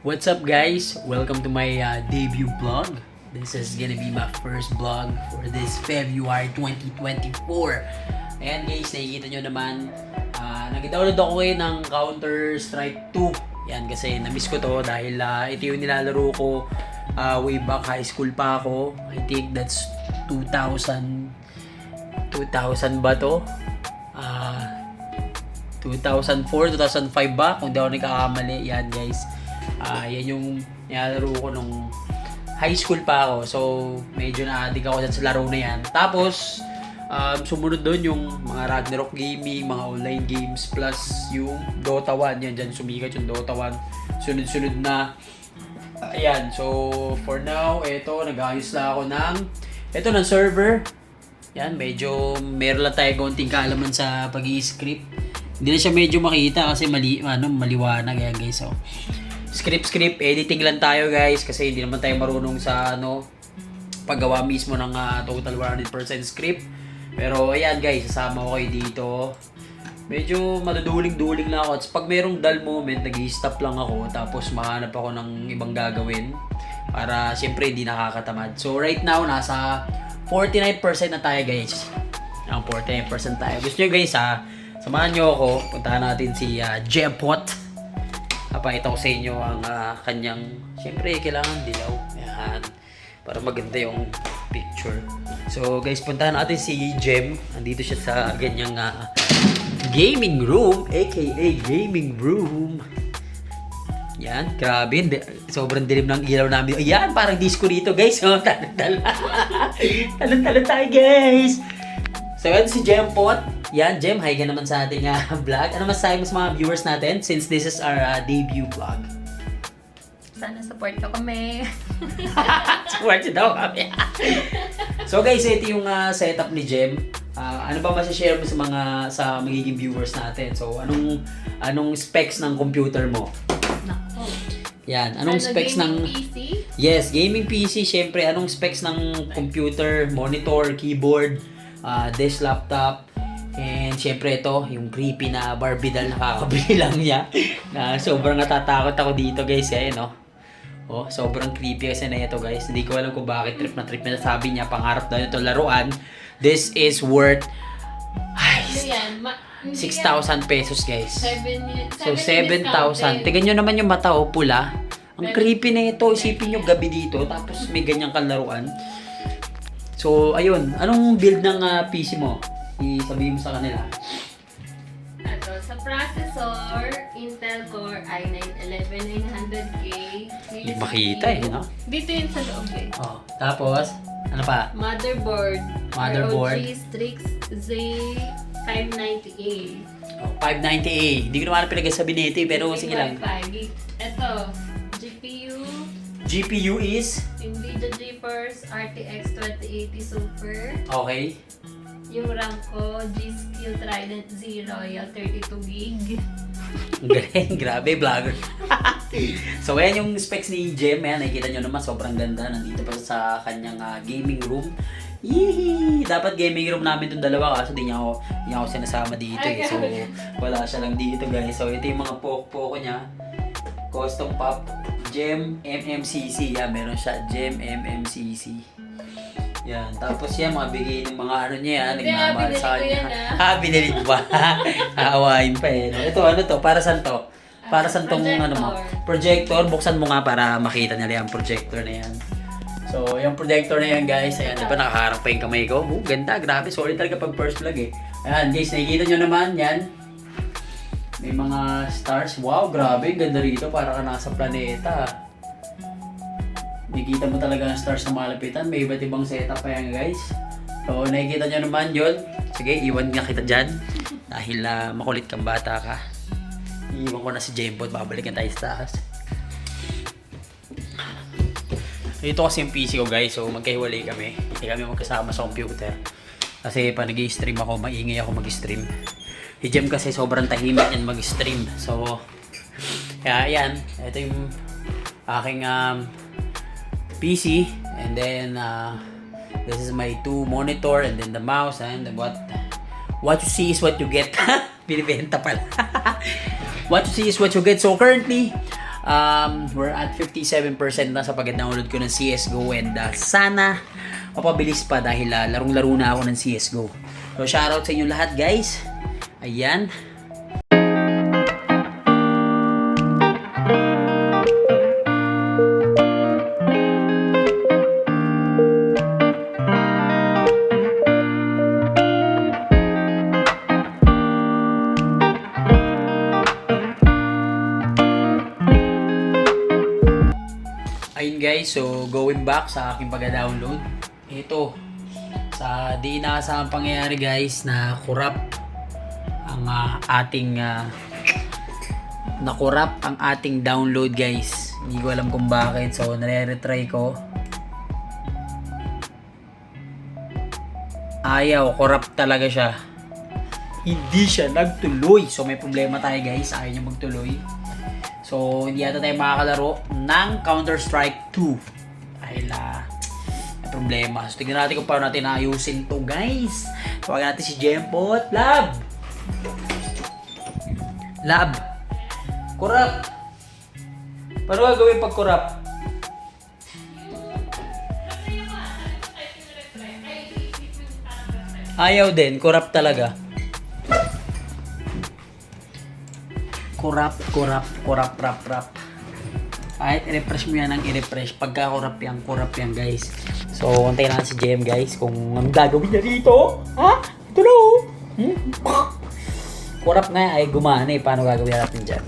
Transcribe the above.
What's up guys? Welcome to my debut vlog. This is gonna be my first vlog for this February 2024. Ayan guys, nakikita nyo naman, nag-download ako ng Counter-Strike 2. Yan kasi na-miss ko to dahil ito yung nilalaro ko way back high school pa ako. I think that's 2000 ba to? 2004, 2005 ba? Kung di ako nagkakamali. Yan guys. Yan yung nilalaro ko nung high school pa ako. So, medyo na-addict ako dyan sa laro na yan. Tapos, sumunod doon yung mga Ragnarok Gaming, mga online games, plus yung Dota 1. Yan, dyan sumikat yung Dota 1. Sunod-sunod na. Ayan, so for now, eto, nag-ayos lang ako ng server. Yan, medyo meron lang tayo konting kaalaman sa pag-i-script. Hindi na siya medyo makita kasi maliwanag. Ayan guys, so script, editing lang tayo guys kasi hindi naman tayo marunong sa paggawa mismo ng total 100% script. Pero ayan guys, sasama ko kayo dito. Medyo maduduling-duling lang ako. At pag merong dull moment, nag-i-stop lang ako. Tapos mahanap ako ng ibang gagawin para siyempre hindi nakakatamad. So right now, nasa 49% na tayo guys. Ang 49% tayo. Gusto nyo guys samahan nyo ako. Puntahan natin si Jempot. Papakita ko sa inyo ang kanyang, siyempre kailangan dilaw. Ayan. Para maganda yung picture. So guys, puntahan natin si Jem. Andito siya sa ganyang gaming room, aka gaming room. Yan, grabe. Sobrang dilim ng ilaw namin. Ayan, parang disco dito guys. Talon-talon tayo guys. So yan si Jempot. Yan, Jem, hi ka naman sa ating vlog. Ano masasabi mo sa mga viewers natin since this is our debut vlog? Sana support nyo kami. Support nyo daw kami. So guys, ito yung setup ni Jem. Ano ba masashare mo sa magiging viewers natin? So, anong specs ng computer mo? Nako. Yan, anong specs ng PC? Yes, gaming PC, syempre anong specs ng computer, monitor, keyboard, desk laptop. And syempre ito, yung creepy na Barbie doll na kakabili lang niya. Na sobrang natatakot ako dito guys, no. Oh, sobrang creepy kasi na ito guys. Hindi ko alam kung bakit trip na sabi niya, pangarap daw ito laruan. This is worth 6,000 pesos guys. So 7,000. Tingnan nyo naman yung mata pula. Ang creepy na ito. Isipin nyo gabi dito tapos may ganyang kalaruan. So ayun, anong build ng PC mo? Sabihin mo sa kanila. Ito, sa processor, Intel Core i9-11900K. Hindi makita no? Dito yun sa loob Oh, tapos, ano pa? Motherboard. ROG Strix Z590A. Oh, 590A. Hindi ko naman pinagsasabi nito pero sige lang. Ito, GPU. GPU is? NVIDIA GeForce RTX 2080 Super. Okay. Yung RAM ko, G-Skill Trident Z Royal 32GB. Galing, grabe, vlogger. So, ayan yung specs ni Jem. Ayan, nakikita nyo naman, sobrang ganda. Nandito pa sa kanyang gaming room. Yee! Dapat gaming room namin itong dalawa kaso di niya ako sinasama dito So, wala siya lang dito guys. So, ito yung mga poko niya. Custom Pop. Jem MMCC. Yan, meron siya. Jem MMCC. Yan. Tapos yan, mga bigay ng mga niya yan. Nagmamahal sa kanya. Binili mo ba? Aawain pa Ito, ano to? Para saan to? Para saan tong projector? Buksan mo nga para makita nila yung projector na yan. So, yung projector na yan guys. Ayan, di ba nakaharap pa yung kamay ko? Ganda, grabe. Sorry talaga pag first vlog Ayan guys, nakikita nyo naman yan. May mga stars. Wow, grabe. Ganda rito. Para ka nasa planeta. Nakikita mo talaga ang stars na malapitan. May iba't ibang setup pa yan guys. So, nakikita nyo naman yun. Sige, iwan nga kita dyan. Dahil makulit kang bata ka. Iiwan ko na si Jempot. Babalikan tayo sa taas. Ito kasi yung PC ko guys. So, magkahiwalay kami. Hindi kami magkasama sa computer. Kasi pa nag-i-stream ako, maingay ako mag-stream. Si Jem kasi sobrang tahimik yan mag-stream. So, kaya yan. Ito yung aking PC, and then this is my 2 monitor, and then the mouse, and what you see is what you get. Binibenta pala. What you see is what you get. So currently, We're at 57% na sa pag-download ko ng CSGO and sana mapabilis pa dahil larong-laro na ako ng CSGO. So shoutout sa inyo lahat guys. Ayan. Ayun guys, so going back sa aking pag-download. Ito, sa di inaasahang pangyayari guys na corrupt ang ating download guys. Hindi ko alam kung bakit. So nare-retry ko. Ayaw, corrupt talaga siya. Hindi siya nagtuloy. So may problema tayo guys, ayaw niya magtuloy. So, hindi yata tayo makakalaro ng Counter-Strike 2. Dahil, may problema. So, tignan natin kung paano natin ayusin to guys. Tawagan natin si Jempot. Lab! Lab! Corrupt! Paano gagawin pag corrupt? Ayaw din. Corrupt talaga. Corrupt, rap. Kahit i-refresh mo yan ng i-refresh. Pagka corrupt yan guys. So, antayin natin si JM guys kung anong gagawin niya dito. Ha? Ito na oh. Corrupt nga ay gumana eh. Paano gagawin natin dyan?